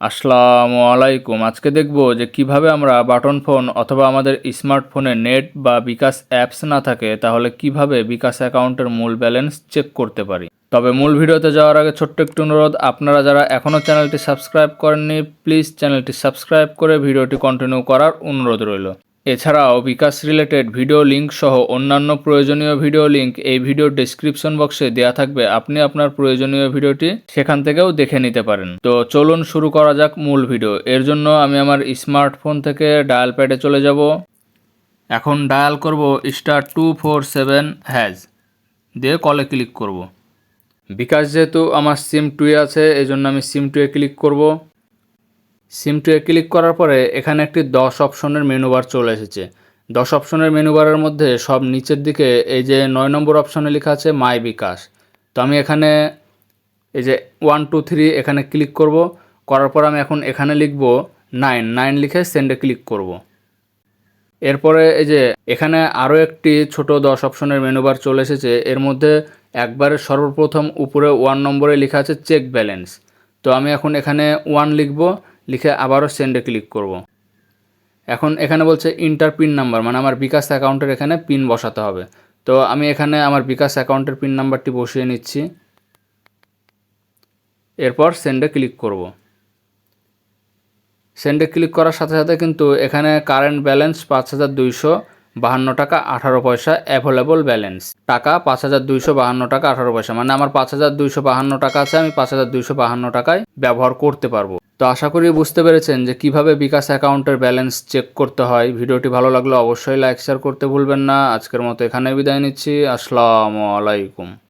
আসসালামু আলাইকুম। আজকে দেখব যে কিভাবে আমরা বাটন ফোন অথবা আমাদের স্মার্টফোনে নেট বা বিকাশ অ্যাপস না থাকে তাহলে কিভাবে বিকাশ অ্যাকাউন্টের মূল ব্যালেন্স চেক করতে পারি। তবে মূল ভিডিওতে যাওয়ার আগে ছোট্ট একটু অনুরোধ, আপনারা যারা এখনও চ্যানেলটি সাবস্ক্রাইব করেননি প্লিজ চ্যানেলটি সাবস্ক্রাইব করে ভিডিওটি কন্টিনিউ করার অনুরোধ রইল। এছাড়াও বিকাশ রিলেটেড ভিডিও লিঙ্ক সহ অন্যান্য প্রয়োজনীয় ভিডিও লিঙ্ক এই ভিডিওর ডেসক্রিপশন বক্সে দেওয়া থাকবে, আপনি আপনার প্রয়োজনীয় ভিডিওটি সেখান থেকেও দেখে নিতে পারেন। তো চলুন শুরু করা যাক মূল ভিডিও। এর জন্য আমি আমার স্মার্টফোন থেকে ডায়াল প্যাডে চলে যাব। এখন ডায়াল করব *247# দিয়ে কলে ক্লিক করব। বিকাশ যেহেতু আমার সিম 2 আছে এই জন্য আমি সিম 2 ক্লিক করব। সিম 2 ক্লিক করার পরে এখানে একটি 10 অপশনের মেনু বার চলে এসেছে। 10 অপশনের মেনু বারের মধ্যে সব নিচের দিকে এই যে 9 নম্বর অপশনে লেখা আছে মাই বিকাশ। তো আমি এখানে এই যে 1 2 3 এখানে ক্লিক করব। করার পর আমি এখন এখানে লিখব 9 লিখে সেন্ডে ক্লিক করব। এরপরে এই যে এখানে আরও একটি ছোট 10 অপশনের মেনু বার চলে এসেছে। এর মধ্যে একবারে সর্বপ্রথম উপরে 1 নম্বরে লেখা আছে চেক ব্যালেন্স। তো আমি এখন এখানে 1 লিখব, লিখে আবারও সেন্ডে ক্লিক করব। এখন এখানে বলছে ইন্টার পিন নাম্বার, মানে আমার বিকাশ অ্যাকাউন্টের এখানে পিন বসাতে হবে। তো আমি এখানে আমার বিকাশ অ্যাকাউন্টের পিন নাম্বারটি বসিয়ে নিচ্ছি। এরপর সেন্ডে ক্লিক করব। সেন্ডে ক্লিক করার সাথে সাথে কিন্তু এখানে কারেন্ট ব্যালেন্স 5,252 টাকা 18 পয়সা অ্যাভেলেবল ব্যালেন্স। টাকা 5,252 টাকা 18 পয়সা, মানে আমার 5,252 টাকা আছে, আমি 5,252 টাকায় ব্যবহার করতে পারবো। তো আশা করি বুঝতে পেরেছেন যে কিভাবে বিকাশ অ্যাকাউন্টের ব্যালেন্স চেক করতে হয়। ভিডিওটি ভালো লাগলে অবশ্যই লাইক শেয়ার করতে ভুলবেন না। আজকের মতো এখানে বিদায় নিচ্ছি। আসসালামু আলাইকুম।